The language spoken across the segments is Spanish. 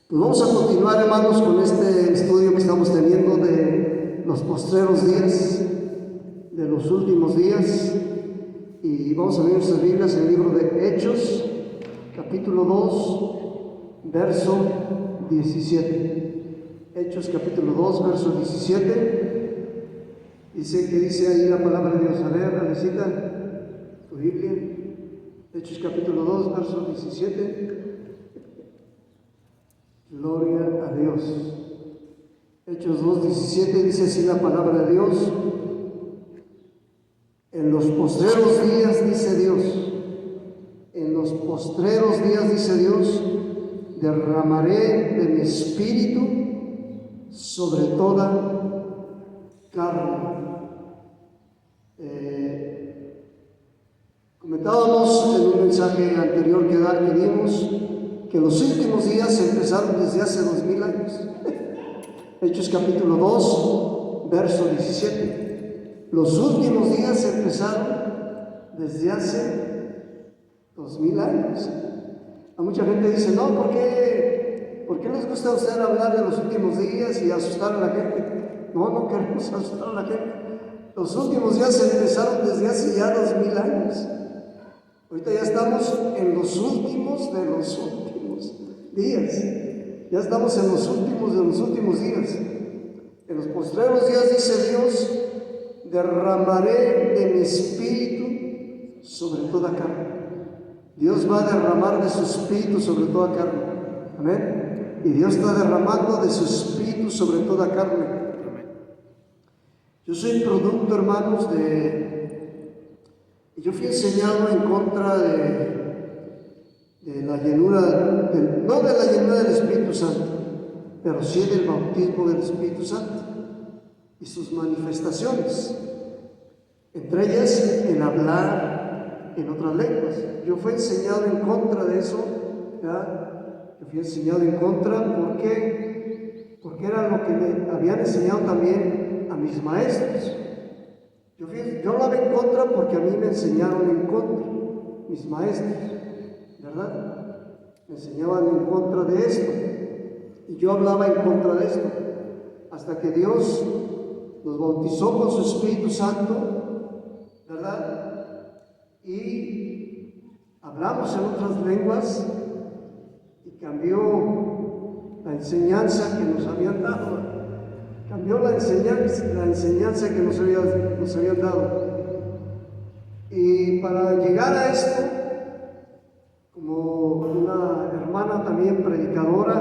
Pues vamos a continuar, hermanos, con este estudio que estamos teniendo de los postreros días, de los últimos días, y vamos a ver nuestras Biblias en el libro de Hechos, capítulo 2, verso 17. Hechos, capítulo 2, verso 17. Dice ahí la palabra de Dios. A ver, Alecita, tu Biblia. Hechos, capítulo 2, verso 17. Gloria a Dios. Hechos 2:17 dice así la palabra de Dios: en los postreros días, dice Dios, en los postreros días, dice Dios, derramaré de mi espíritu sobre toda carne. Comentábamos en un mensaje anterior que dimos que los últimos días empezaron desde hace 2000 años. Hechos capítulo 2, verso 17. Los últimos días empezaron desde hace 2000 años. A mucha gente dice, no, ¿por qué les gusta a usted hablar de los últimos días y asustar a la gente? No queremos asustar a la gente. Los últimos días empezaron desde hace ya 2000 años. Ahorita ya estamos en los últimos de los últimos días. Ya estamos en los últimos de los últimos días. En los postreros días, dice Dios, derramaré de mi espíritu sobre toda carne. Dios va a derramar de su espíritu sobre toda carne. Amén. Y Dios está derramando de su espíritu sobre toda carne. Yo soy producto, hermanos, yo fui enseñado en contra de la llenura, no de la llenura del Espíritu Santo, pero sí del bautismo del Espíritu Santo y sus manifestaciones, entre ellas el hablar en otras lenguas. Yo fui enseñado en contra de eso, ¿verdad? Yo fui enseñado en contra, ¿por qué? Porque era lo que me habían enseñado también a mis maestros. Yo hablaba en contra porque a mí me enseñaron en contra, mis maestros, ¿verdad? Me enseñaban en contra de esto y yo hablaba en contra de esto, hasta que Dios nos bautizó con su Espíritu Santo, ¿verdad? Y hablamos en otras lenguas y cambió la enseñanza que nos habían dado. Cambió la enseñanza que nos habían dado. Y para llegar a esto, como una hermana también predicadora,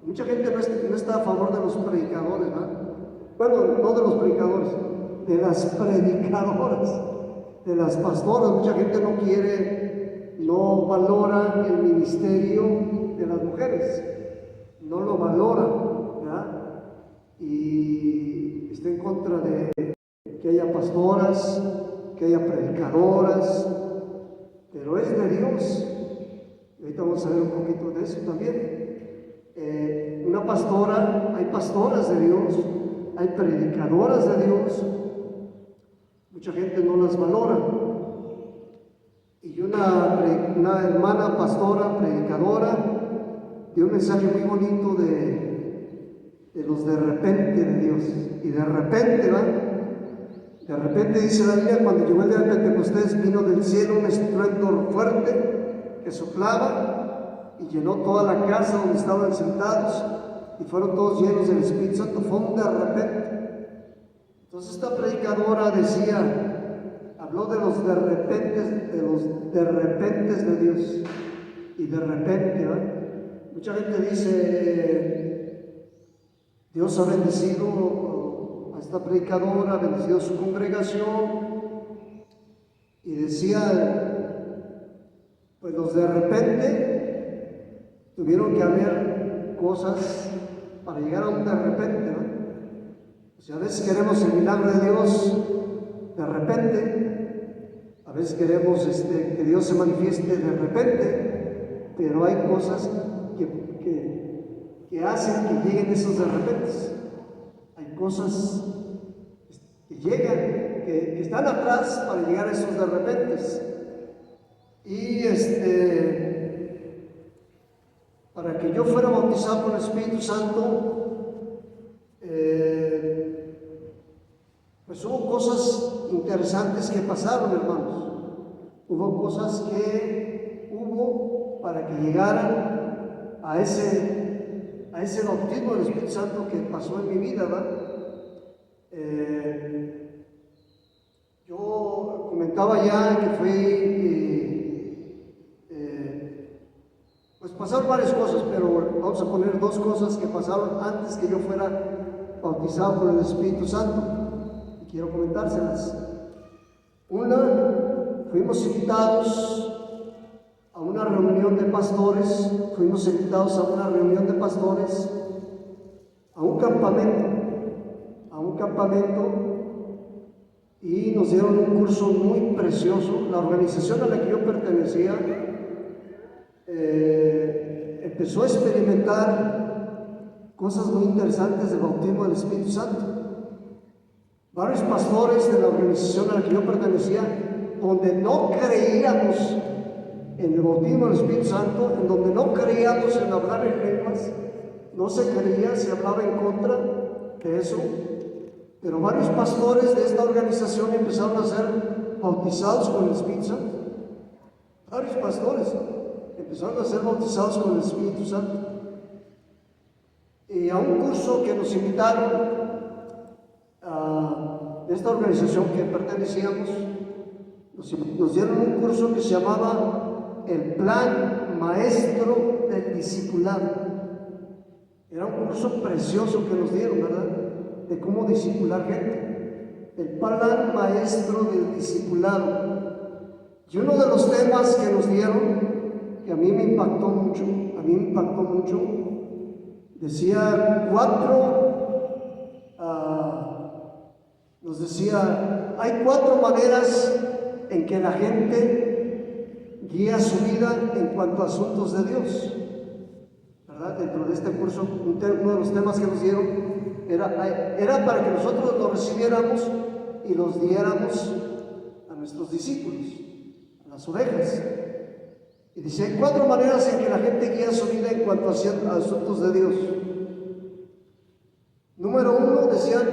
mucha gente no está a favor de los predicadores, ¿verdad? Bueno, no de los predicadores, de las predicadoras, de las pastoras. Mucha gente no valora el ministerio de las mujeres, no lo valora, ¿verdad? Y está en contra de que haya pastoras, que haya predicadoras, pero es de Dios. Y ahorita vamos a ver un poquito de eso también. Una pastora, hay pastoras de Dios, hay predicadoras de Dios, mucha gente no las valora. Y una hermana pastora, predicadora, dio un mensaje muy bonito de los de repente de Dios. Y de repente, ¿va? De repente dice la Biblia, cuando llegó el día de Pentecostés, vino del cielo un estruendo fuerte que soplaba y llenó toda la casa donde estaban sentados y fueron todos llenos del Espíritu Santo. Fue un de repente. Entonces esta predicadora habló de los de repentes de Dios. Y de repente, ¿va? Mucha gente dice, Dios ha bendecido a esta predicadora, ha bendecido a su congregación, y decía, pues los de repente tuvieron que haber cosas para llegar a un de repente, ¿no? O sea, a veces queremos el milagro de Dios de repente, a veces queremos que Dios se manifieste de repente, pero hay cosas que hacen que lleguen esos de repente. Hay cosas que llegan, que están atrás para llegar a esos de repente. Y para que yo fuera bautizado con el Espíritu Santo, pues hubo cosas interesantes que pasaron, hermanos. Hubo cosas que hubo para que llegaran a ese bautismo del Espíritu Santo que pasó en mi vida, ¿verdad? Yo comentaba ya que pues pasaron varias cosas, pero vamos a poner dos cosas que pasaron antes que yo fuera bautizado con el Espíritu Santo. Y quiero comentárselas. Una, fuimos invitados a una reunión de pastores, a un campamento, y nos dieron un curso muy precioso. La organización a la que yo pertenecía empezó a experimentar cosas muy interesantes del bautismo del Espíritu Santo. Varios pastores de la organización a la que yo pertenecía, donde no creíamos en el bautismo del Espíritu Santo, en donde no creíamos en hablar en lenguas, no se creía, se hablaba en contra de eso, pero varios pastores de esta organización empezaron a ser bautizados con el Espíritu Santo. Varios pastores empezaron a ser bautizados con el Espíritu Santo. Y a un curso que nos invitaron de esta organización que pertenecíamos, nos dieron un curso que se llamaba el Plan Maestro del Discipulado. Era un curso precioso que nos dieron, ¿verdad? De cómo discipular gente. El Plan Maestro del Discipulado. Y uno de los temas que nos dieron, que a mí me impactó mucho, decía nos decía, hay 4 maneras en que la gente guía su vida en cuanto a asuntos de Dios, ¿verdad? Dentro de este curso, uno de los temas que nos dieron era para que nosotros lo recibiéramos y los diéramos a nuestros discípulos, a las ovejas. Y dice, hay 4 maneras en que la gente guía su vida en cuanto a asuntos de Dios. Número 1, decían,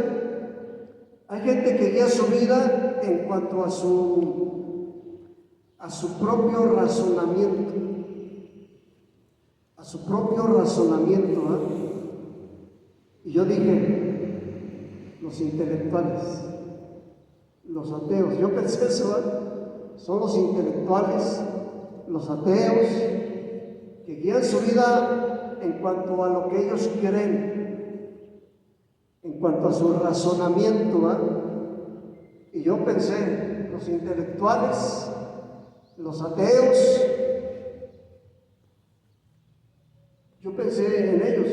hay gente que guía su vida en cuanto a su propio razonamiento. ¿Eh? Y yo dije, los intelectuales, los ateos. Yo pensé eso, ¿eh? Son los intelectuales, los ateos, que guían su vida en cuanto a lo que ellos creen, en cuanto a su razonamiento, ¿eh? Y yo pensé, los intelectuales, los ateos, yo pensé en ellos,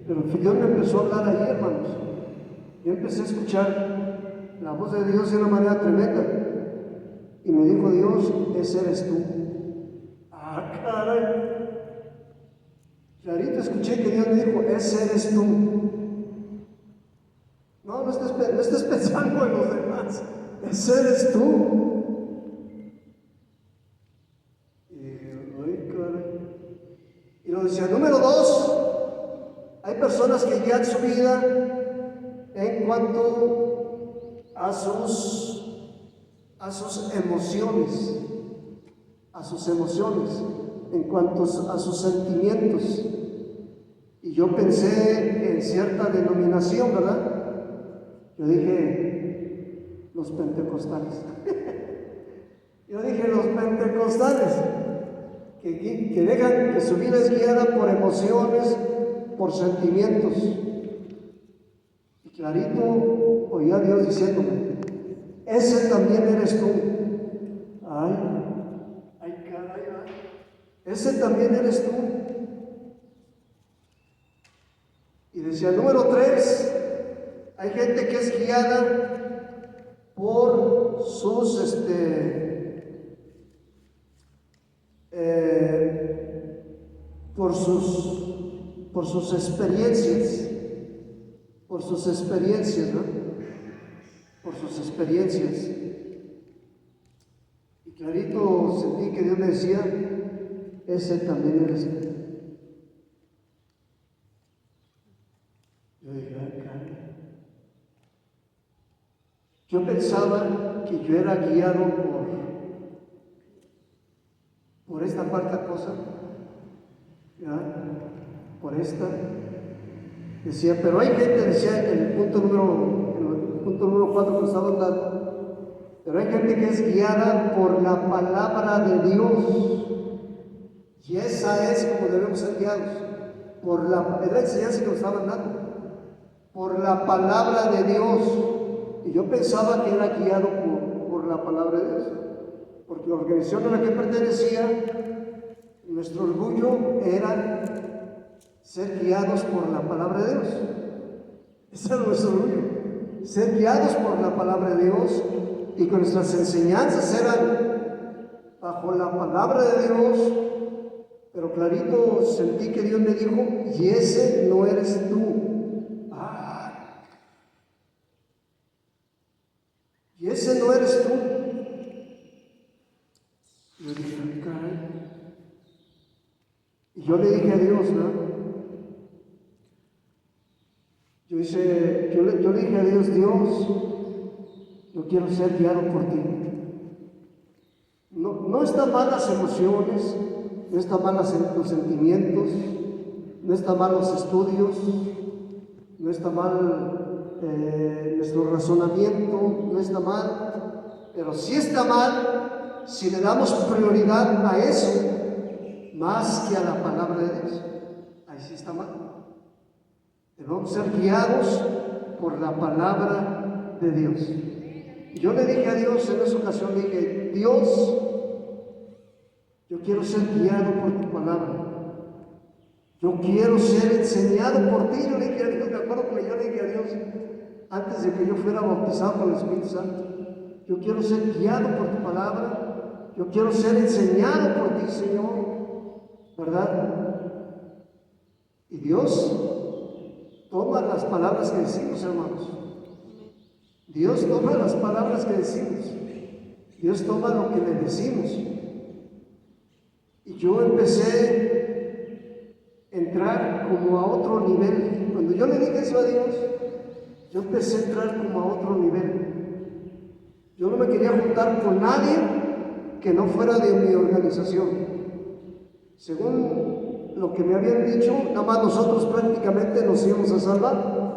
pero Dios me empezó a hablar ahí, hermanos. Yo empecé a escuchar la voz de Dios de una manera tremenda, y me dijo Dios, ese eres tú. Ah, caray. Clarito escuché que Dios me dijo, ese eres tú. No estés pensando en los demás. Ese eres tú. Ay, caray. Y lo decía, número 2, hay personas que guían su vida en cuanto a sus emociones, en cuanto a sus sentimientos. Y yo pensé en cierta denominación, ¿verdad? Yo dije, los pentecostales. Que dejan que su vida es guiada por emociones, por sentimientos. Y clarito oía a Dios diciéndome, ese también eres tú. Ay, caray, ese también eres tú. Y decía, número 3, hay gente que es guiada por sus experiencias, ¿no? Por sus experiencias. Y clarito sentí que Dios me decía, ese también eres tú. Yo dije, ay, caray. Yo pensaba que yo era guiado por esta cuarta cosa, ¿ya? Por esta. Decía, pero hay gente, decía en el punto número 4 que estaba hablando, pero hay gente que es guiada por la palabra de Dios. Y esa es como debemos ser guiados. Es la enseñanza que nos estaban dando. Por la palabra de Dios. Y yo pensaba que era guiado por la palabra de Dios. Porque la organización a la que pertenecía, nuestro orgullo era ser guiados por la palabra de Dios. Ese era nuestro orgullo. Ser guiados por la palabra de Dios y que nuestras enseñanzas eran bajo la palabra de Dios. Pero clarito sentí que Dios me dijo, y ese no eres tú. Y ese no eres tú. Yo dije, caray. Y yo le dije a Dios, ¿no? Yo le dije a Dios, yo quiero ser guiado por ti. No están mal las emociones, no están mal los sentimientos, no están mal los estudios, no está mal nuestro razonamiento, no está mal, pero sí está mal si le damos prioridad a eso más que a la palabra de Dios. Ahí sí está mal. Debemos ser guiados por la palabra de Dios. Y yo le dije a Dios en esa ocasión, le dije, Dios, yo quiero ser guiado por tu palabra. Yo quiero ser enseñado por ti. Yo le dije a Dios, me acuerdo que yo le dije a Dios, antes de que yo fuera bautizado con el Espíritu Santo, yo quiero ser guiado por tu palabra. Yo quiero ser enseñado por ti, Señor. ¿Verdad? Y Dios toma las palabras que decimos, hermanos. Dios toma las palabras que decimos. Dios toma lo que le decimos. Y yo empecé a entrar como a otro nivel. Cuando yo le dije eso a Dios, yo empecé a entrar como a otro nivel. Yo no me quería juntar con nadie que no fuera de mi organización. Según lo que me habían dicho, nada más nosotros prácticamente nos íbamos a salvar.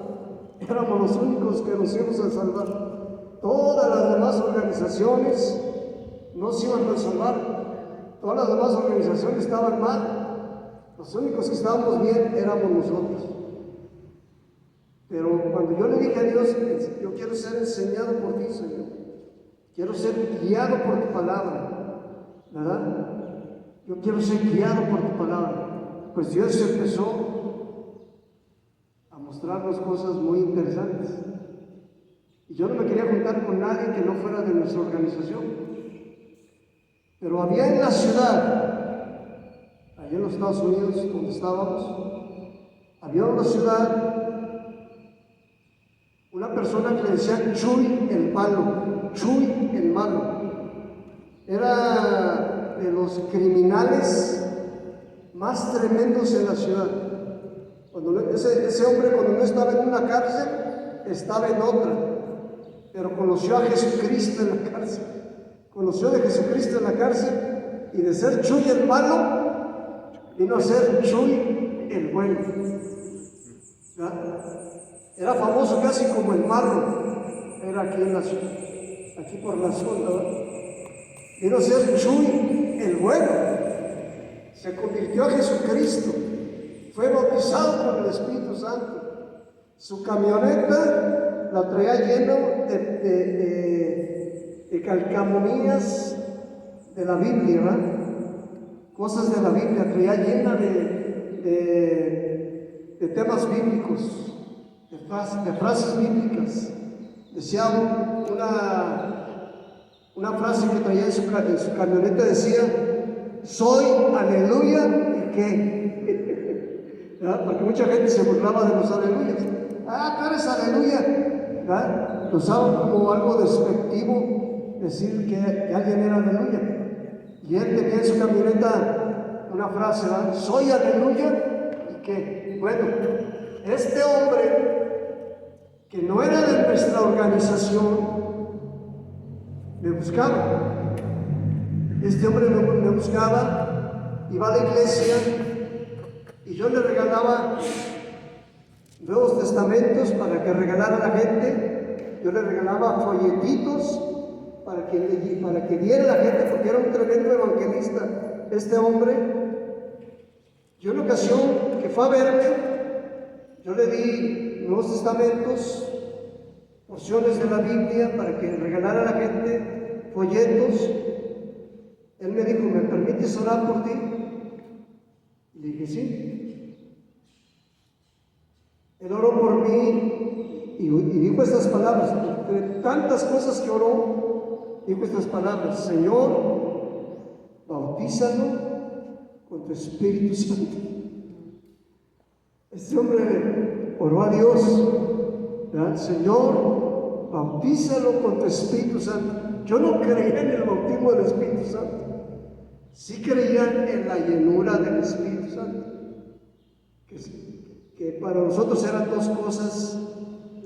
Éramos los únicos que nos íbamos a salvar. Todas las demás organizaciones no se iban a salvar. Todas las demás organizaciones estaban mal. Los únicos que estábamos bien éramos nosotros. Pero cuando yo le dije a Dios, yo quiero ser enseñado por ti, Señor. Quiero ser guiado por tu palabra. ¿Verdad? Yo quiero ser guiado por tu palabra. Pues Dios empezó a mostrarnos cosas muy interesantes. Y yo no me quería juntar con nadie que no fuera de nuestra organización. Pero había en la ciudad, allá en los Estados Unidos, donde estábamos, había una ciudad, una persona que le decían Chuy el Malo. Chuy el Malo. Era de los criminales más tremendos en la ciudad. Ese hombre, cuando no estaba en una cárcel, estaba en otra. Pero conoció a Jesucristo en la cárcel. Conoció de Jesucristo en la cárcel, y de ser Chuy el malo vino a ser Chuy el bueno. ¿Verdad? Era famoso casi como el Marro, era aquí en la ciudad, aquí por la zona, ¿verdad? Vino a ser Chuy el bueno. Se convirtió a Jesucristo, fue bautizado por el Espíritu Santo. Su camioneta la traía lleno de calcamonías de la Biblia, ¿verdad? Cosas de la Biblia, traía llena de temas bíblicos, de frases bíblicas. Decía una frase que traía en su camioneta, decía, soy aleluya, ¿y qué? ¿Verdad? Porque mucha gente se burlaba de los aleluyas. Tú eres aleluya, ¿verdad? Lo usaban como algo despectivo, decir que alguien era aleluya. Y él tenía en su camioneta una frase, ¿verdad? Soy aleluya, ¿y qué? Bueno, este hombre que no era de nuestra organización, me buscaba. Este hombre me buscaba, iba a la iglesia y yo le regalaba Nuevos Testamentos para que regalara a la gente. Yo le regalaba folletitos para que viera la gente, porque era un tremendo evangelista este hombre. Yo en una ocasión que fue a verme, yo le di Nuevos Testamentos, porciones de la Biblia para que regalara a la gente, folletos. Él me dijo, ¿me permites orar por ti? Le dije, sí. Él oró por mí y dijo estas palabras, entre tantas cosas que oró, dijo estas palabras: Señor, bautízalo con tu Espíritu Santo. Este hombre oró a Dios, ¿verdad? Señor, bautízalo con tu Espíritu Santo. Yo no creía en el bautismo del Espíritu Santo, sí creía en la llenura del Espíritu Santo, que para nosotros eran dos cosas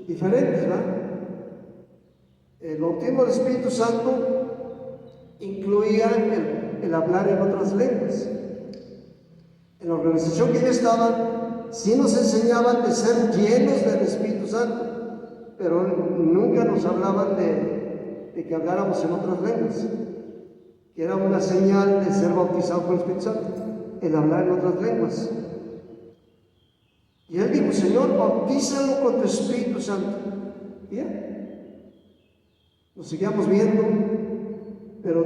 diferentes, ¿verdad? El bautismo del Espíritu Santo incluía el hablar en otras lenguas. En la organización que yo estaba, sí nos enseñaban de ser llenos del Espíritu Santo, pero nunca nos hablaban de que habláramos en otras lenguas, que era una señal de ser bautizado por el Espíritu Santo, el hablar en otras lenguas. Y él dijo, Señor, bautízalo con tu Espíritu Santo. Bien, nos seguíamos viendo, pero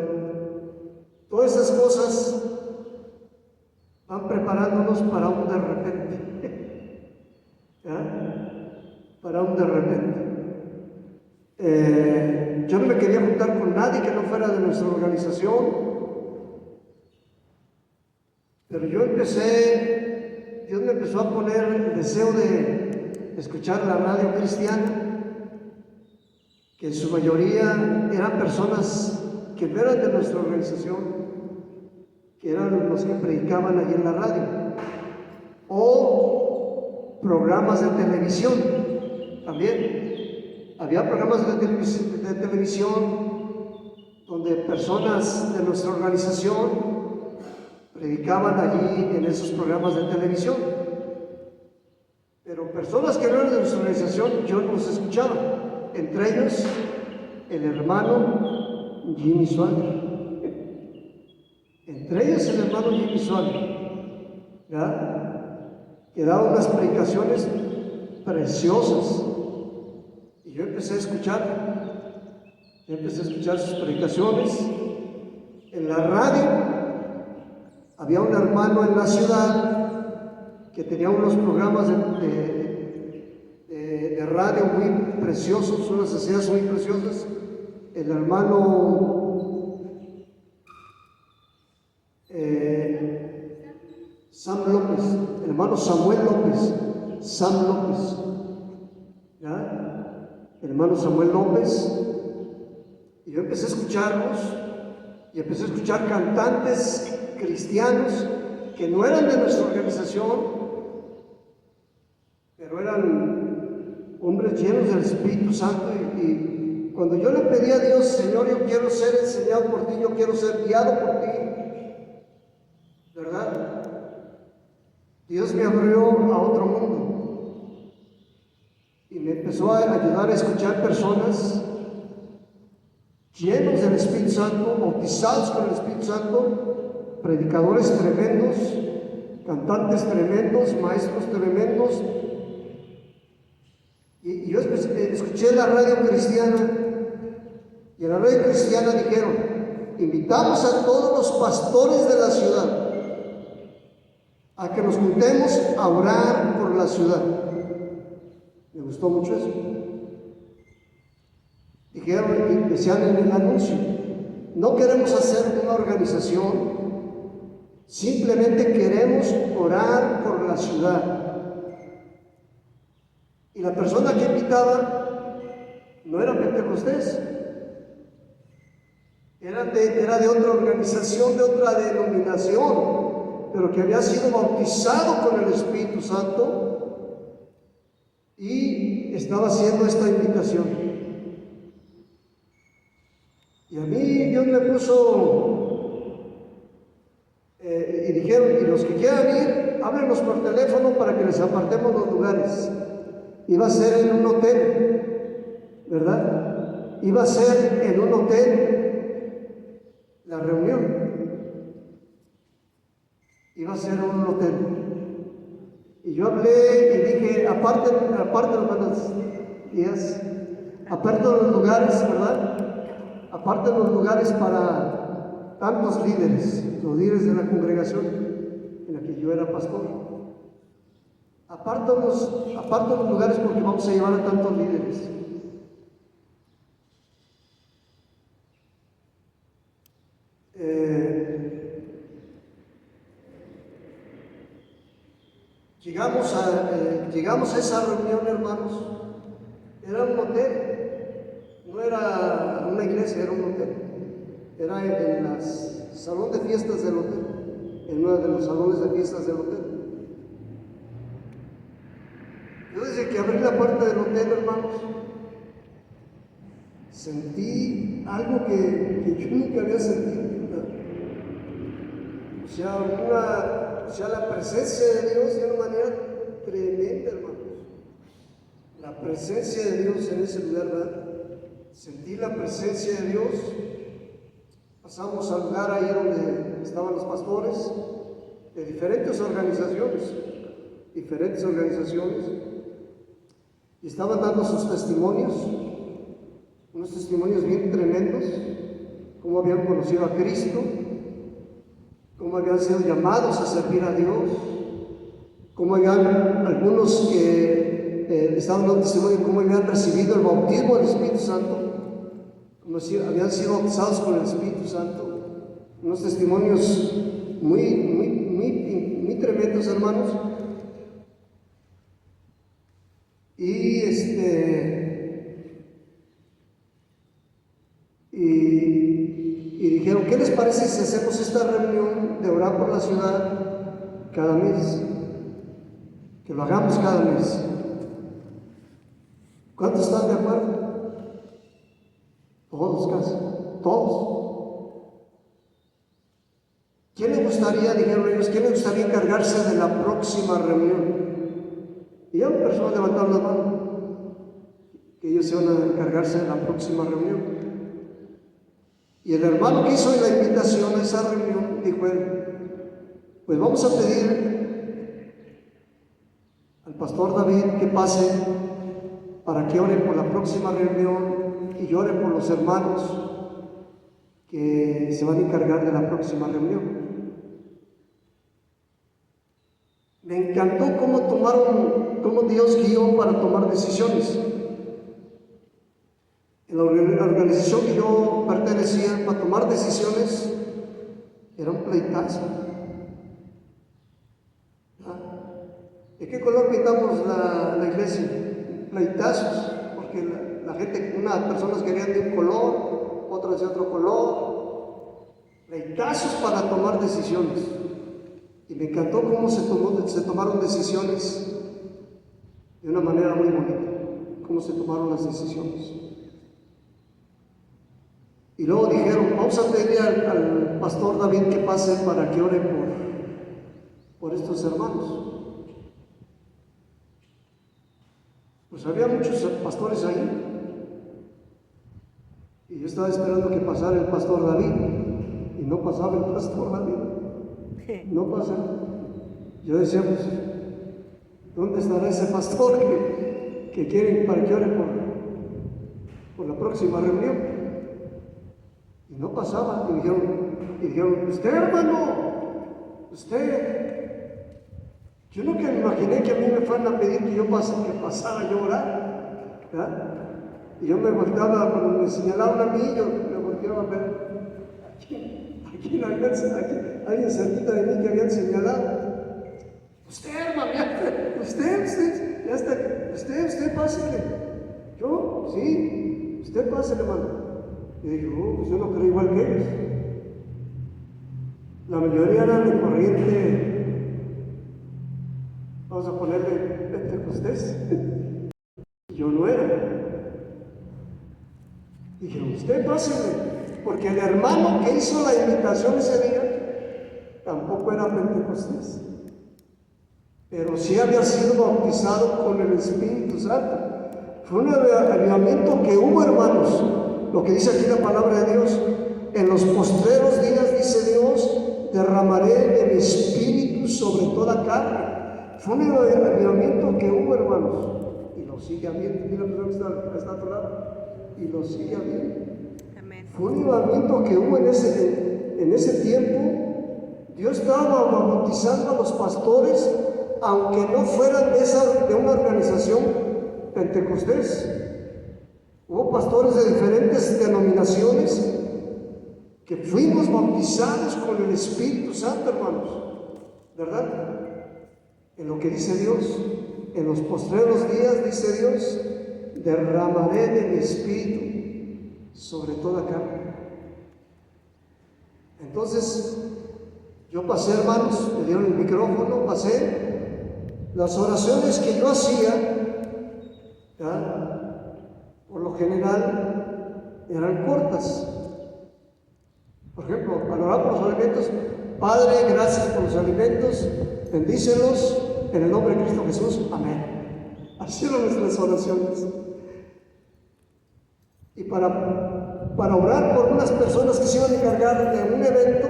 todas esas cosas van preparándonos para un de repente. ¿Ya? Para un de repente. Yo no me quería juntar con nadie que no fuera de nuestra organización, pero yo empecé, Dios me empezó a poner el deseo de escuchar la radio cristiana, que en su mayoría eran personas que no eran de nuestra organización, que eran los que predicaban allí en la radio, o programas de televisión también. Había programas de televisión donde personas de nuestra organización predicaban allí en esos programas de televisión, pero personas que no eran de nuestra organización yo no los escuchaba, entre ellos el hermano Jimmy Swaggart. Entre ellos el hermano Jimmy Swaggart, ¿verdad? Que daba unas predicaciones preciosas. Y yo empecé a escuchar sus predicaciones. En la radio había un hermano en la ciudad que tenía unos programas de radio muy preciosos, unas ideas muy preciosas. El hermano Sam López, el hermano Samuel López, Sam López, ¿ya? El hermano Samuel López. Y yo empecé a escucharlos y empecé a escuchar cantantes cristianos que no eran de nuestra organización, pero eran hombres llenos del Espíritu Santo. Y cuando yo le pedí a Dios, Señor, yo quiero ser enseñado por ti, yo quiero ser guiado por ti, ¿verdad? Dios me abrió a otro mundo y me empezó a ayudar a escuchar personas llenos del Espíritu Santo, bautizados con el Espíritu Santo, predicadores tremendos, cantantes tremendos, maestros tremendos. Y yo escuché la radio cristiana, y en la radio cristiana dijeron, invitamos a todos los pastores de la ciudad a que nos juntemos a orar por la ciudad. Me gustó mucho eso. Dijeron, decían en el anuncio, no queremos hacer una organización, simplemente queremos orar por la ciudad. Y la persona que invitaba no era pentecostés, era de otra organización, de otra denominación, pero que había sido bautizado con el Espíritu Santo y estaba haciendo esta invitación. Y a mí Dios me puso, y dijeron, y los que quieran ir, háblenos por teléfono para que les apartemos los lugares. Iba a ser en un hotel, ¿verdad? Iba a ser en un hotel la reunión. Iba a ser en un hotel. Y yo hablé y dije, aparte los buenos días, aparte los lugares, ¿verdad? Aparte los lugares para tantos líderes, los líderes de la congregación en la que yo era pastor. Aparto los lugares porque vamos a llevar a tantos líderes. Llegamos a esa reunión, hermanos. Era un hotel, no era una iglesia, era un hotel. Era en el salón de fiestas del hotel, en uno de los salones de fiestas del hotel. Yo desde que abrí la puerta del hotel, hermanos, sentí algo que yo nunca había sentido. O sea, la presencia de Dios de una manera tremenda, hermanos. La presencia de Dios en ese lugar, ¿verdad? Sentí la presencia de Dios. Pasamos al lugar ahí donde estaban los pastores de diferentes organizaciones, y estaban dando sus testimonios, unos testimonios bien tremendos, cómo habían conocido a Cristo, cómo habían sido llamados a servir a Dios, cómo habían algunos que estaban dando testimonio, cómo habían recibido el bautismo del Espíritu Santo, como habían sido bautizados con el Espíritu Santo. Unos testimonios muy tremendos, hermanos. Y dijeron, ¿qué les parece si hacemos esta reunión de orar por la ciudad cada mes? Que lo hagamos cada mes. ¿Cuántos están de acuerdo? Todos casi, todos. ¿Quién le gustaría, dijeron ellos, quién le gustaría encargarse de la próxima reunión? Y ya personas levantaron la mano, que ellos iban a encargarse de la próxima reunión. Y el hermano que hizo la invitación a esa reunión dijo él, pues vamos a pedir al pastor David que pase para que ore por la próxima reunión y ore por los hermanos que se van a encargar de la próxima reunión. Me encantó cómo Dios guió para tomar decisiones. En la organización que yo pertenecía, para tomar decisiones, era un pleitazo. ¿De qué color pintamos la iglesia? Pleitazos, porque la gente, unas personas querían de un color, otras de otro color. Pleitazos para tomar decisiones. Y me encantó cómo se tomaron decisiones de una manera muy bonita, cómo se tomaron las decisiones. Y luego dijeron, vamos a pedirle al pastor David que pase para que ore por estos hermanos. Pues había muchos pastores ahí. Y yo estaba esperando que pasara el pastor David. Y no pasaba el pastor David. No pasa. Yo decía, pues, ¿dónde estará ese pastor que quieren para que ore por la próxima reunión? Y no pasaba. Y dijeron, usted, hermano, usted. Yo nunca me imaginé que a mí me fueran a pedir que pasara yo a orar, ¿verdad? Y yo me volteaba, cuando me señalaban a mí, yo me volteaba a ver aquí alguien cerquita de mí que habían señalado. Usted, hermano, usted, ya está, usted pásele. Yo, sí, usted pásele, hermano. Y dije, pues yo no creo igual que ellos. La mayoría eran de corriente, vamos a ponerle pentecostés. yo no era. Dije, usted pásele, porque el hermano que hizo la invitación ese día tampoco era pentecostés, pero sí había sido bautizado con el Espíritu Santo. Fue un avivamiento que hubo, hermanos. Lo que dice aquí la palabra de Dios: en los postreros días, dice Dios, derramaré de mi espíritu sobre toda carne. Fue un avivamiento que hubo, hermanos, y lo sigue habiendo. Mira la persona que está a tu lado, y lo sigue habiendo. Fue un avivamiento que hubo en ese tiempo. Dios estaba bautizando a los pastores, aunque no fueran de una organización pentecostés. Hubo pastores de diferentes denominaciones que fuimos bautizados con el Espíritu Santo, hermanos, ¿verdad? En lo que dice Dios, en los postreros días, dice Dios, derramaré de mi espíritu sobre toda carne. Entonces, yo pasé, hermanos, me dieron el micrófono, pasé. Las oraciones que yo hacía, ¿ya?, por lo general, eran cortas. Por ejemplo, al orar por los alimentos: Padre, gracias por los alimentos, bendícelos en el nombre de Cristo Jesús, amén. Así eran nuestras oraciones. Y para orar por unas personas que se iban a encargar de un evento: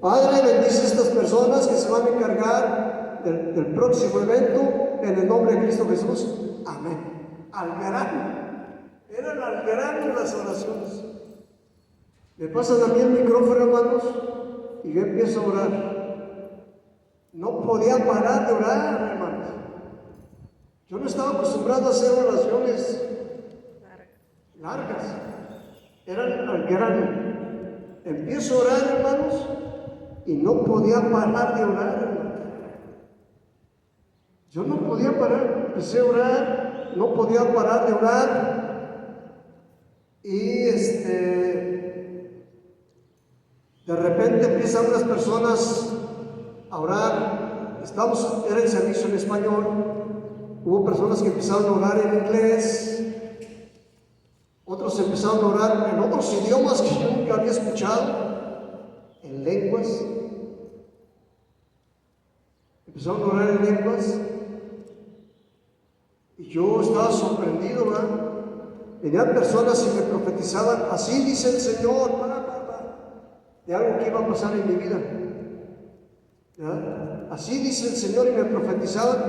Padre, bendice a estas personas que se van a encargar del próximo evento en el nombre de Cristo Jesús, amén. Al grano, eran al grano las oraciones. Me pasan a mí el micrófono, hermanos, y yo empiezo a orar. No podía parar de orar, hermanos. Yo no estaba acostumbrado a hacer oraciones largas, eran al grano. Empiezo a orar, hermanos, y no podía parar de orar, hermanos. Yo no podía parar, empecé a orar, no podía parar de orar, y de repente empiezan unas personas a orar. Era el servicio en español. Hubo personas que empezaron a orar en inglés, otros empezaron a orar en otros idiomas que yo nunca había escuchado, en lenguas. Empezaron a orar en lenguas, y yo estaba sorprendido, ¿verdad? Venían personas y me profetizaban: así dice el Señor, de algo que iba a pasar en mi vida, ¿ya? Así dice el Señor, y me profetizaban.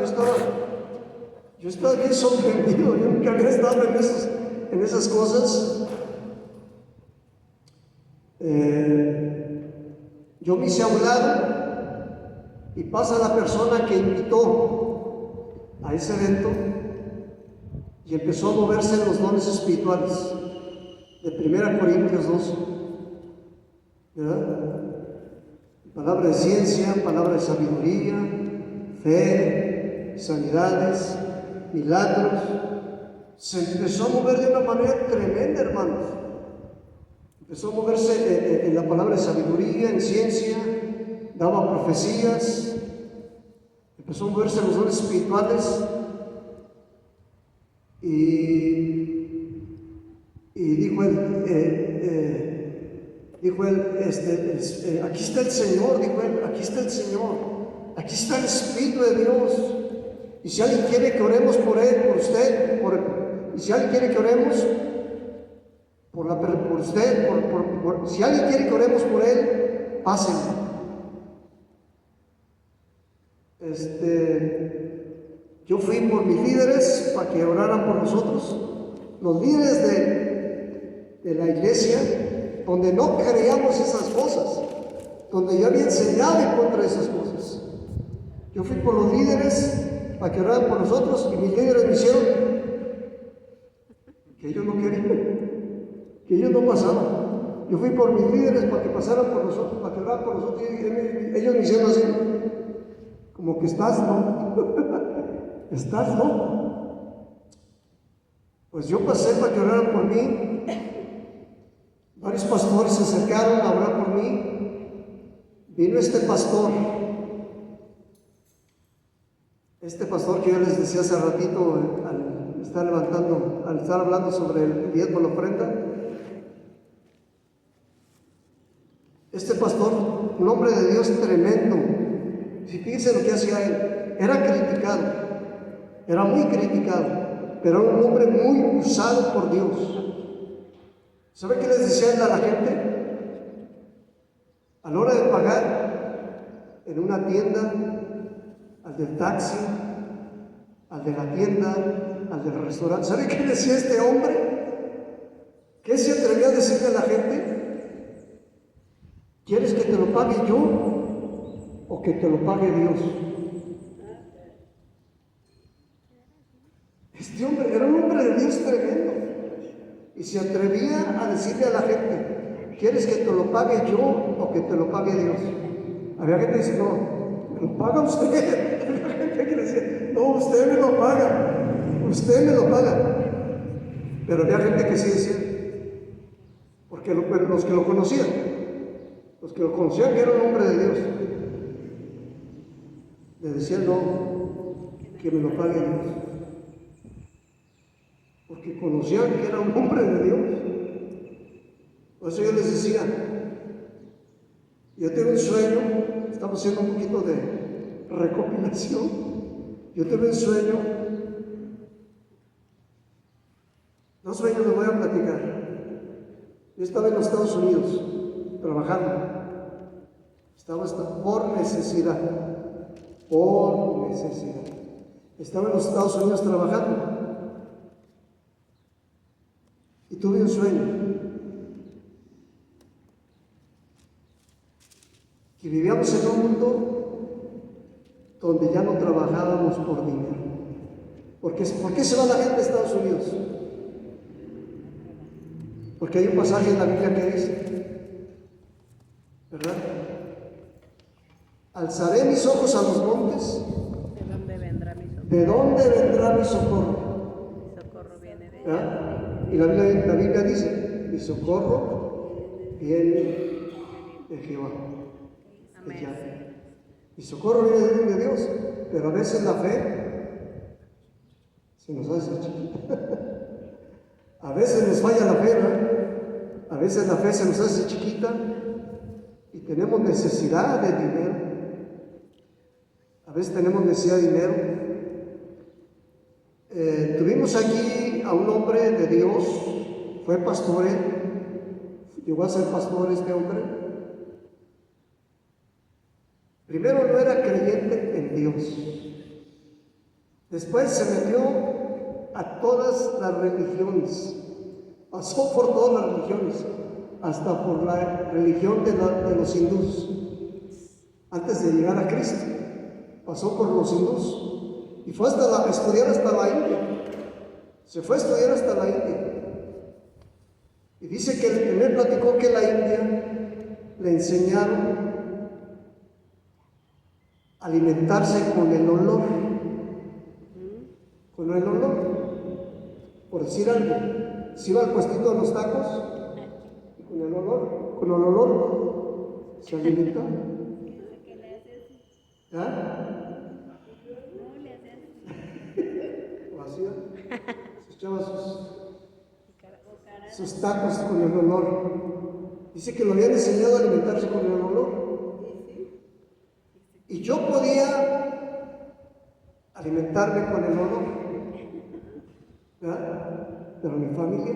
Yo estaba bien sorprendido. Yo nunca había estado en esas cosas. Yo me hice a un lado, y pasa la persona que invitó a ese evento, y empezó a moverse en los dones espirituales de 1 Corintios 12, ¿verdad? Palabra de ciencia, palabra de sabiduría, fe, sanidades, milagros. Se empezó a mover de una manera tremenda, hermanos. Empezó a moverse en la palabra de sabiduría, en ciencia, daba profecías, empezó a moverse en los dones espirituales, y dijo él, aquí está el Señor, dijo él, aquí está el Señor, aquí está el Espíritu de Dios. Y si alguien quiere que oremos por él, por usted, y si alguien quiere que oremos por usted, si alguien quiere que oremos por él, pásenlo. Yo fui por mis líderes para que oraran por nosotros, los líderes de la iglesia, donde no creíamos esas cosas, donde yo había enseñado en contra de esas cosas. Yo fui por los líderes para que oraran por nosotros, y mis líderes me hicieron que ellos no querían, que ellos no pasaban. Yo fui por mis líderes para que pasaran por nosotros, para que oraran por nosotros, y ellos me hicieron así, como que estás loco, estás loco. Pues yo pasé para que oraran por mí. Varios pastores se acercaron a orar por mí. Vino este pastor que yo les decía hace ratito, está levantando, al estar hablando sobre el diezmo de la ofrenda. Este pastor, un hombre de Dios tremendo, si fíjense lo que hacía él, era criticado, era muy criticado, pero era un hombre muy usado por Dios. ¿Sabe qué les decía él a la gente? A la hora de pagar en una tienda, al del taxi, al de la tienda, al del restaurante, ¿sabe qué decía este hombre? ¿Qué se atrevía a decirle a la gente? ¿Quieres que te lo pague yo o que te lo pague Dios? Este hombre era un hombre de Dios tremendo y se atrevía a decirle a la gente: ¿quieres que te lo pague yo o que te lo pague Dios? Había gente que decía: no, me lo paga usted. Había gente que decía: no, usted me lo paga, usted me lo paga. Pero había gente que sí decía, porque los que lo conocían, que era un hombre de Dios, le decían: no, que me lo pague Dios, porque conocían que era un hombre de Dios. Por eso yo les decía, yo tengo un sueño, estamos haciendo un poquito de recopilación. Yo tuve un sueño, dos sueños les voy a platicar. Yo estaba en los Estados Unidos trabajando. Estaba por necesidad. Estaba en los Estados Unidos trabajando. Y tuve un sueño. Que vivíamos en un mundo donde ya no trabajábamos por dinero. ¿Por qué se va la gente a Estados Unidos? Porque hay un pasaje en la Biblia que dice, ¿verdad? Alzaré mis ojos a los montes. ¿De dónde vendrá mi socorro? ¿De dónde vendrá mi socorro? Mi socorro viene de ¿verdad? Y la Biblia dice: mi socorro viene de Jehová. Amén. Mi socorro viene de Dios, pero a veces la fe se nos hace chiquita. A veces nos falla la fe, ¿no? A veces la fe se nos hace chiquita y tenemos necesidad de dinero. A veces tenemos necesidad de dinero. Tuvimos aquí a un hombre de Dios, fue pastor, llegó a ser pastor este hombre. Primero no era creyente en Dios, después se metió a todas las religiones, pasó por todas las religiones, hasta por la religión de los hindús. Antes de llegar a Cristo, pasó por los hindús y fue a estudiar hasta la India. Se fue a estudiar hasta la India. Y dice que el primer platicó que la India le enseñaron a alimentarse con el olor. Con el olor. Por decir algo, si iba al puestito de los tacos y con el olor se alimentaba. ¿Ah? ¿O hacía? Se echaba sus tacos con el olor. Dice que lo habían enseñado a alimentarse con el olor. Y yo podía alimentarme con el olor, ¿verdad? Pero mi familia,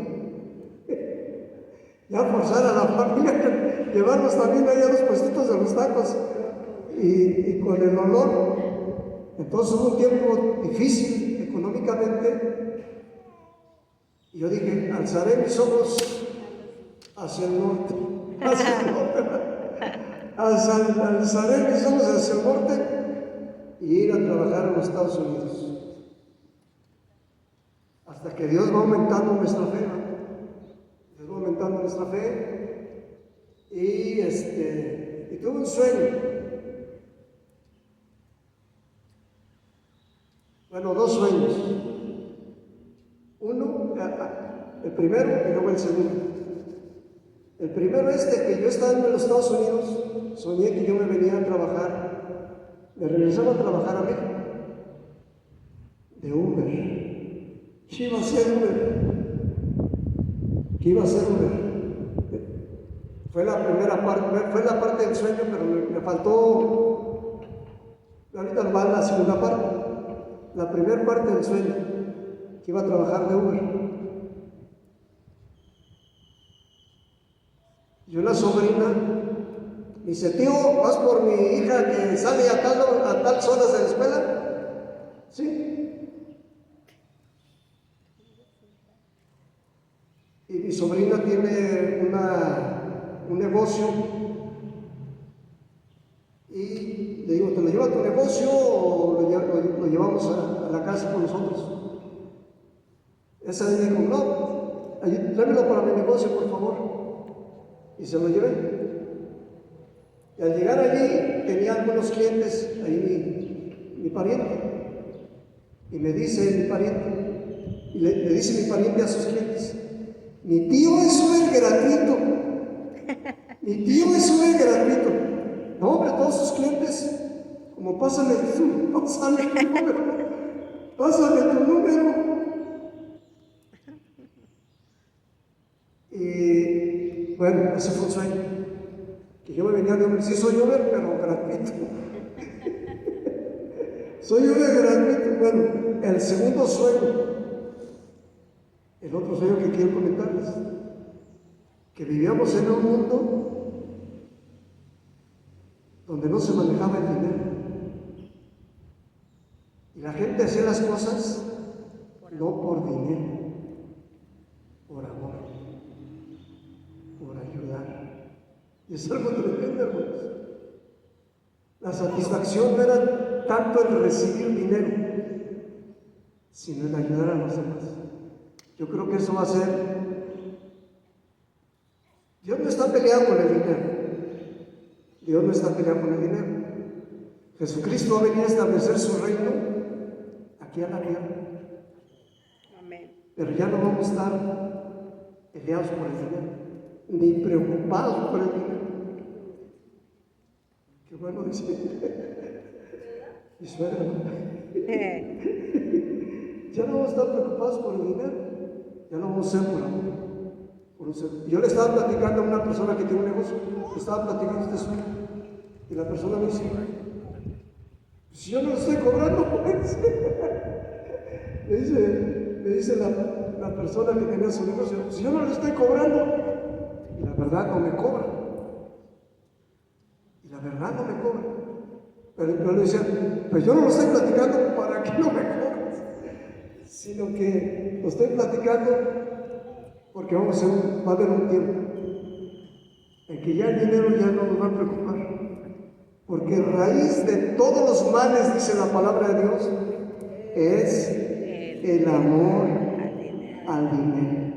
ya forzar a la familia, llevarlos también allá a los puestitos de los tacos y con el olor. Entonces hubo un tiempo difícil económicamente y yo dije: alzaré mis ojos hacia el norte, alzaré mis ojos hacia el norte y ir a trabajar en los Estados Unidos. Hasta que Dios va aumentando nuestra fe, ¿no? Dios va aumentando nuestra fe. Y tuve un sueño. Bueno, dos sueños. Uno, el primero y luego el segundo. El primero es de que yo estando en los Estados Unidos, soñé que yo me venía a trabajar, me regresaba a trabajar a México, de Uber. ¿Qué iba a hacer Uber? ¿Qué iba a hacer Uber? Fue la primera parte, fue la parte del sueño, pero me faltó, ahorita va la segunda parte, la primera parte del sueño, que iba a trabajar de Uber. Y una sobrina me dice, tío, ¿vas por mi hija que sale a tal horas de la escuela? Sí. Y mi sobrina tiene un negocio y le digo, ¿te lo lleva a tu negocio o lo llevamos a la casa con nosotros? Esa me dijo, no, tráemelo para mi negocio, por favor. Y se lo llevé. Y al llegar allí tenía algunos clientes, ahí mi pariente. Y me dice mi pariente, y le dice mi pariente a sus clientes, mi tío es Uber gratuito. Mi tío es Uber gratuito. No, hombre, todos sus clientes, como pásame tu número. Pásame tu número. Y bueno, ese fue un sueño. Que yo me venía de Uber. Sí, soy Uber, pero gratuito. Soy Uber gratuito. Bueno, el segundo sueño. El otro sueño que quiero comentarles, que vivíamos en un mundo donde no se manejaba el dinero y la gente hacía las cosas no por dinero, por amor, por ayudar. Y es algo tremendo, hermanos. La satisfacción no era tanto el recibir dinero, sino el ayudar a los demás. Yo creo que eso va a ser. Dios no está peleado con el dinero. Dios no está peleado con el dinero. Jesucristo ha venido a establecer su reino aquí a la tierra. Amén. Pero ya no vamos a estar peleados por el dinero, ni preocupados por el dinero. Qué bueno dice mi suegra, ¿no? Ya no vamos a estar preocupados por el dinero. Ya no vamos a ser por amor. Yo le estaba platicando a una persona que tiene un negocio, le estaba platicando este sueño, y la persona me dice, si yo no lo estoy cobrando, me dice la persona que tenía su negocio, si yo no lo estoy cobrando, y la verdad no me cobra. Y la verdad no me cobra. Pero le decía, pues yo no lo estoy platicando para que no me cobres, sino que lo estoy platicando porque va a haber un tiempo en que ya el dinero ya no nos va a preocupar, porque raíz de todos los males, dice la palabra de Dios, es el amor al dinero.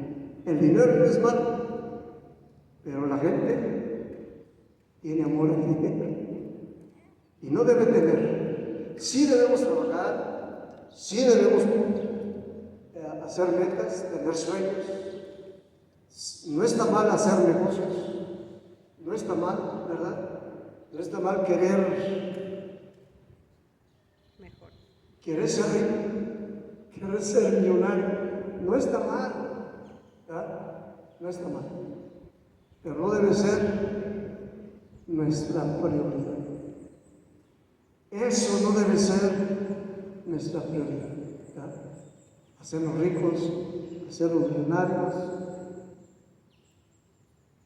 El dinero no es malo, pero la gente tiene amor al dinero y no debe tener. Sí debemos trabajar, sí debemos hacer metas, tener sueños. No está mal hacer negocios, no está mal, ¿verdad? No está mal querer ser rico, querer ser millonario, no está mal, ¿verdad? No está mal, pero no debe ser nuestra prioridad. Eso no debe ser nuestra prioridad, ¿verdad? Hacernos ricos, hacernos millonarios,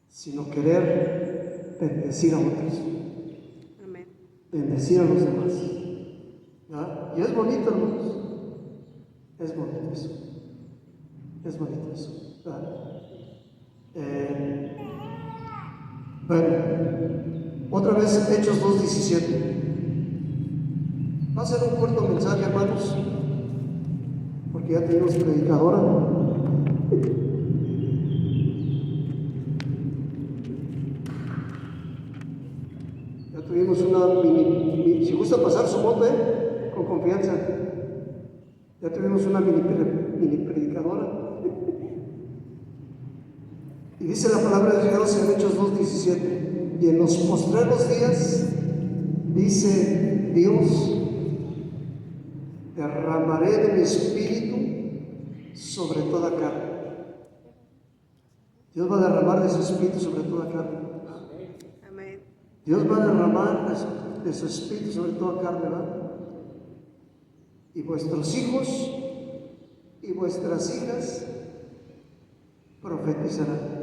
sino querer bendecir a otros. Amén. Bendecir a los demás. ¿Verdad? Y es bonito, hermanos. Es bonito eso. Es bonito eso. ¿Verdad? Bueno, otra vez Hechos 2:17. Va a ser un corto mensaje, hermanos, porque ya tenemos predicadora. Tuvimos una mini, si gusta pasar su moto, con confianza. Ya tuvimos una mini predicadora. Y dice la palabra de Dios en Hechos 2:17. Y en los postreros días, dice Dios, derramaré de mi espíritu sobre toda carne. Dios va a derramar de su espíritu sobre toda carne. Amén. Dios va a derramar de su espíritu sobre toda carne, ¿verdad? Y vuestros hijos y vuestras hijas profetizarán.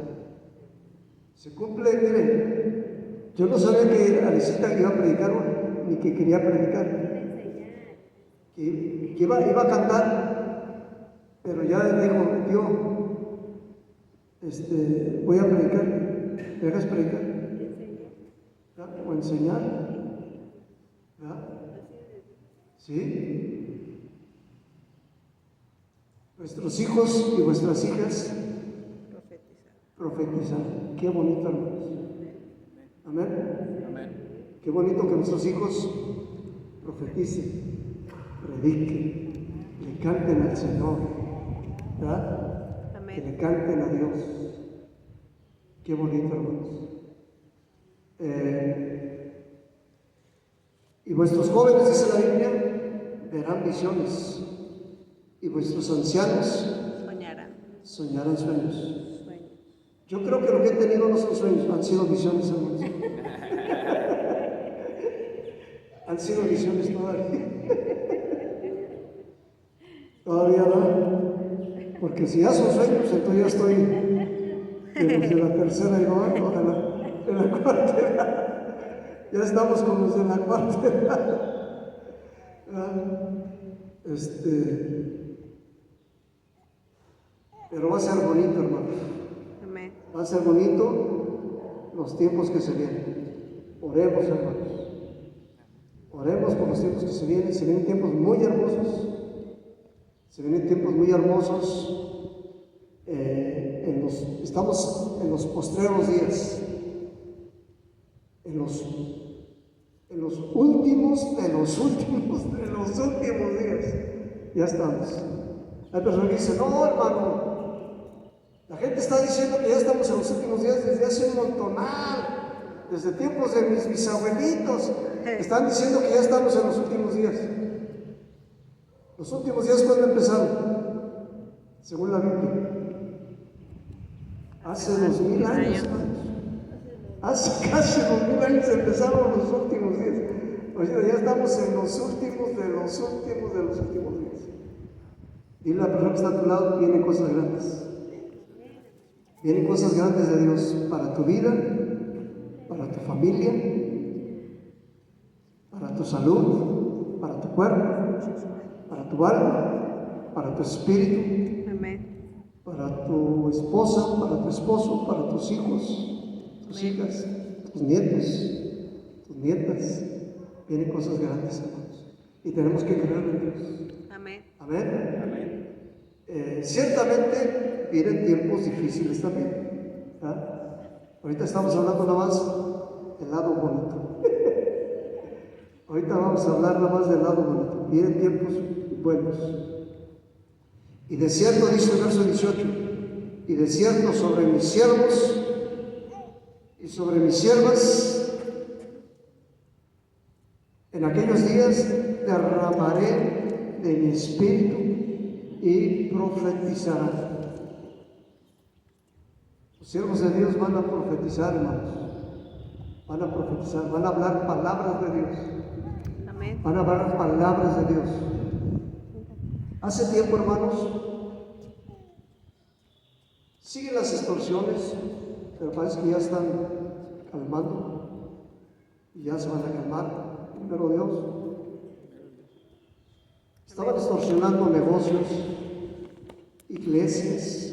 Se cumple, miren, yo no sabía que Alicita iba a predicar hoy, ni que quería predicar, que iba a cantar, pero ya dijo, yo voy a predicar. ¿Me dejas predicar? ¿Verdad? O enseñar, ¿verdad? ¿Sí? Vuestros hijos y vuestras hijas profetizarán. Qué bonito, hermanos. Amén. Amén. Qué bonito que nuestros hijos profeticen, prediquen, le canten al Señor, ¿verdad? Amén. Que le canten a Dios. Qué bonito, hermanos. Y vuestros jóvenes, dice la Biblia, verán visiones, y vuestros ancianos soñarán sueños. Yo creo que lo que he tenido no son sueños, han sido visiones, hermanos. Han sido visiones todavía. Todavía no. Porque si ya son sueños, entonces ya estoy de la tercera y no, de la cuarta edad. Ya estamos con los de la cuarta edad. Pero va a ser bonito, hermanos. Amén. Va a ser bonito los tiempos que se vienen. Oremos, hermanos. Oremos por los tiempos que se vienen. Se vienen tiempos muy hermosos. Se vienen tiempos muy hermosos. Estamos en los postreros días. En los últimos de los últimos de los últimos días. Ya estamos. Hay personas que dicen, no, hermano. La gente está diciendo que ya estamos en los últimos días desde hace un montonal, desde tiempos de mis bisabuelitos. Están diciendo que ya estamos en los últimos días. ¿Los últimos días cuándo empezaron? Según la Biblia. Hace 2000 años, hermanos. Hace casi 2000 años empezaron los últimos días. O sea, ya estamos en los últimos de los últimos de los últimos días. Dile a la persona que está a tu lado, vienen cosas grandes. Vienen cosas grandes de Dios para tu vida, para tu familia, para tu salud, para tu cuerpo, para tu alma, para tu espíritu, Amén. para tu esposa, para tu esposo, para tus hijos, tus hijas, tus nietos, tus nietas. Vienen cosas grandes, hermanos. Y tenemos que creer en Dios. Amén. Amén. Amén. Ciertamente vienen tiempos difíciles también, ¿verdad? Ahorita estamos hablando nada más del lado bonito. Ahorita vamos a hablar nada más del lado bonito. Vienen tiempos buenos. Y de cierto, dice el verso 18, y de cierto sobre mis siervos y sobre mis siervas, en aquellos días derramaré de mi espíritu y profetizarán. Los siervos de Dios van a profetizar, hermanos. Van a profetizar, van a hablar palabras de Dios. Amén. Van a hablar palabras de Dios. Hace tiempo, hermanos, siguen las extorsiones, pero parece que ya están calmando y ya se van a calmar. Primero Dios. Estaban extorsionando negocios, iglesias.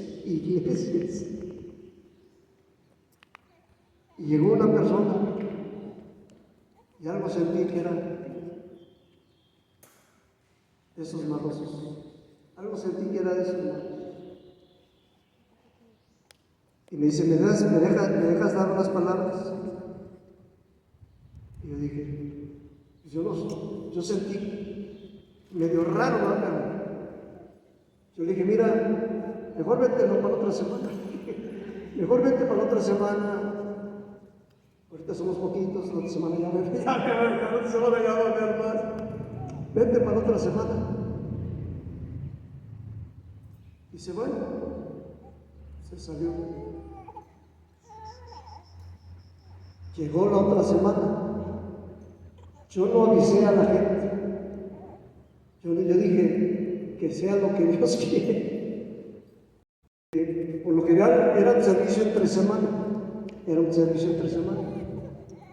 Y llegó una persona y algo sentí que era de esos malosos. Algo sentí que era de esos malosos. Y me dice, ¿me dejas dar unas palabras? Y yo dije, pues yo sentí medio raro, ¿no? Pero yo le dije, mira, mejor vete para la otra semana. Mejor vete para la otra semana. Ahorita somos poquitos, la otra semana ya me la otra semana ya va a ver más. Vete para la otra semana. Dice, bueno, se salió. Llegó la otra semana. Yo no avisé a la gente. Yo dije que sea lo que Dios quiere. Por lo general era un servicio entre semana. Era un servicio entre semana.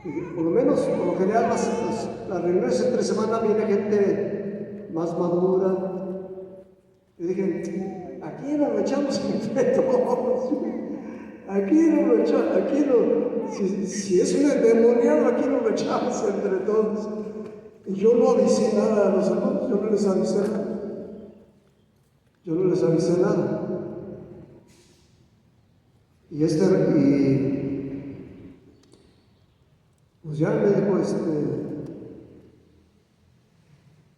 Y por lo menos, por lo general, las reuniones entre semana viene gente más madura. Yo dije, aquí nos echamos entre todos. Aquí si es un endemoniado, aquí nos echamos entre todos. Y yo no avisé nada a los hermanos, yo no les avisé nada. Y pues ya me dijo,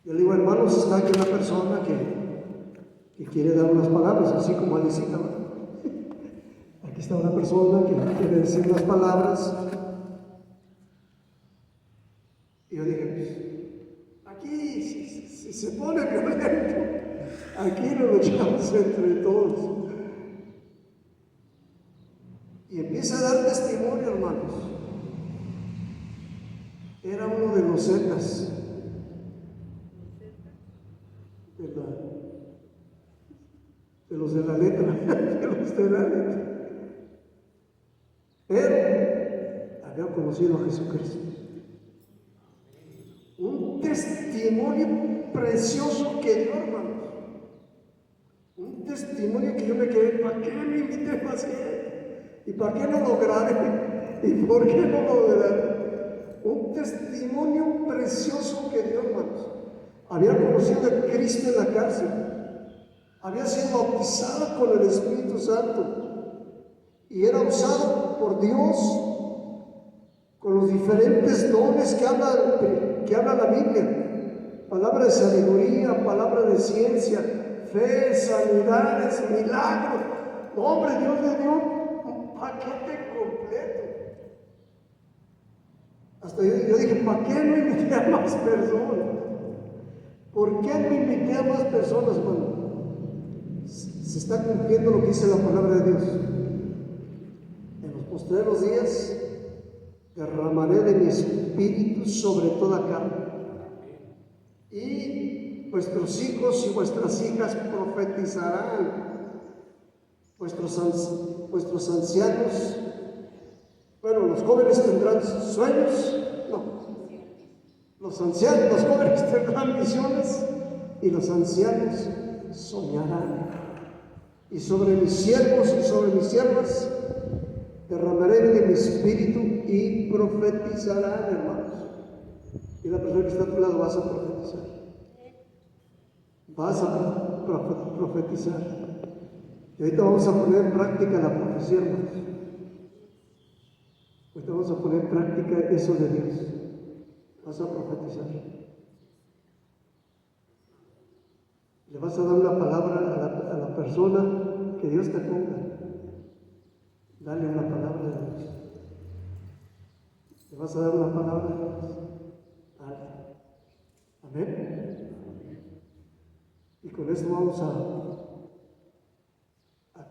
yo le digo, hermanos, está aquí una persona que quiere dar unas palabras, así como Alicita, ¿no? Aquí está una persona que quiere decir unas palabras. Y yo dije, pues, aquí si se pone violento, aquí nos echamos entre todos. Y empieza a dar testimonio, hermanos. Era uno de los zetas, de los de la letra, Pero había conocido a Jesucristo. Un testimonio precioso que dio, hermanos. Un testimonio que yo me quedé, ¿para qué me invité más gente? ¿Y para qué no lo grabé? ¿Y por qué no lo grabé? Un testimonio precioso que dio, hermanos. Había conocido a Cristo en la cárcel. Había sido bautizada con el Espíritu Santo. Y era usado por Dios con los diferentes dones que habla la Biblia. Palabra de sabiduría, palabra de ciencia, fe, sanidades, milagros. Hombre, Dios le dio un paquete completo. Hasta yo dije, ¿para qué no invité a más personas? ¿Por qué no invité a más personas cuando se está cumpliendo lo que dice la palabra de Dios? En los postreros días derramaré de mi espíritu sobre toda carne. Y vuestros hijos y vuestras hijas profetizarán. Vuestros ancianos, bueno, los jóvenes tendrán sueños, los jóvenes tendrán visiones y los ancianos soñarán. Y sobre mis siervos y sobre mis siervas derramaré de mi espíritu y profetizarán, hermanos. Y la persona que está a tu lado, vas a profetizar. Vas a profetizar. Y ahorita vamos a poner en práctica la profecía, hermanos. Ahorita vamos a poner en práctica eso de Dios. Vas a profetizar. Le vas a dar una palabra a la persona que Dios te ponga. Dale una palabra de Dios. Le vas a dar una palabra de Dios. Amén. Y con esto vamos a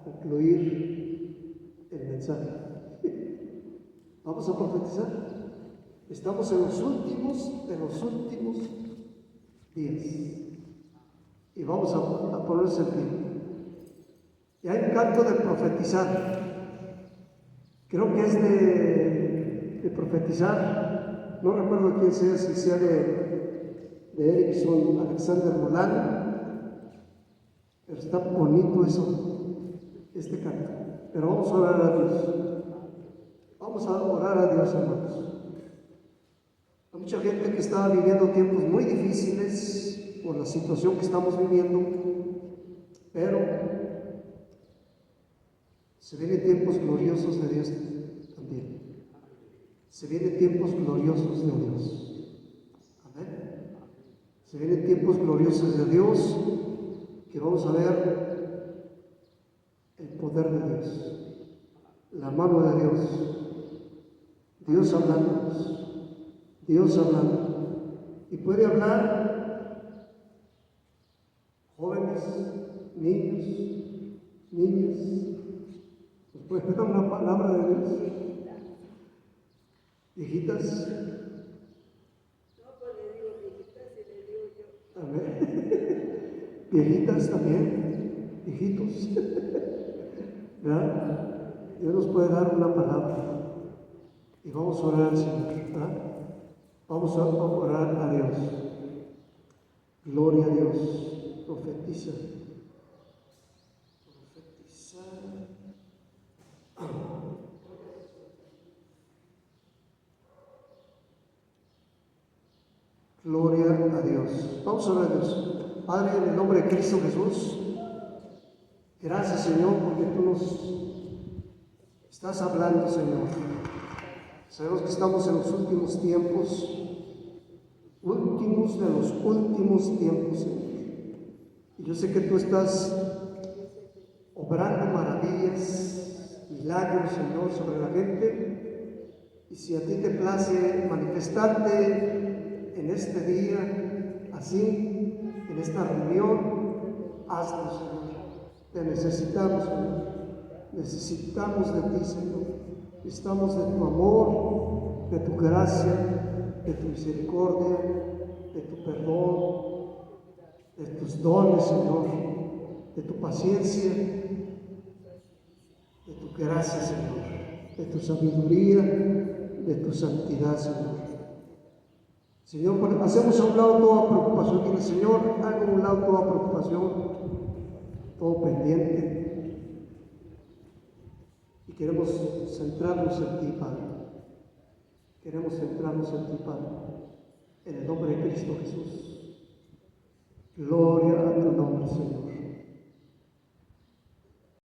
concluir el mensaje. Vamos a profetizar. Estamos en los últimos días. Y vamos a ponerse en pie. Y hay un canto de profetizar. Creo que es de profetizar. No recuerdo quién sea, si sea de Erickson Alexander Roland. Pero está bonito este canto. Pero vamos a orar a Dios. Vamos a orar a Dios, hermanos. Hay mucha gente que está viviendo tiempos muy difíciles por la situación que estamos viviendo, pero se vienen tiempos gloriosos de Dios también. Se vienen tiempos gloriosos de Dios. Amén. Se vienen tiempos gloriosos de Dios que vamos a ver el poder de Dios, la mano de Dios hablando. Y puede hablar jóvenes, niños, Niñas, ¿nos pueden dar una palabra de Dios? Viejitas. Amén. Viejitas también, viejitos. ¿Verdad? Dios nos puede dar una palabra y vamos a orar al Señor. ¿Verdad? Vamos a orar a Dios. Gloria a Dios. Profetiza. Profetiza. Gloria a Dios. Vamos a orar a Dios. Padre, en el nombre de Cristo Jesús, gracias, Señor, porque tú nos estás hablando, Señor. Sabemos que estamos en los últimos tiempos, últimos de los últimos tiempos, Señor. Y yo sé que tú estás obrando maravillas, milagros, Señor, sobre la gente. Y si a ti te place manifestarte en este día, así, en esta reunión, hazlo, Señor. Te necesitamos, Señor. Necesitamos de ti, Señor. Necesitamos de tu amor, de tu gracia, de tu misericordia, de tu perdón, de tus dones, Señor, de tu paciencia, de tu gracia, Señor, de tu sabiduría, de tu santidad, Señor. Señor, hacemos a un lado toda preocupación. Dile, Señor, hago a un lado toda preocupación, todo pendiente. Y queremos centrarnos en ti, Padre. Queremos centrarnos en ti, Padre. En el nombre de Cristo Jesús. Gloria a tu nombre, Señor.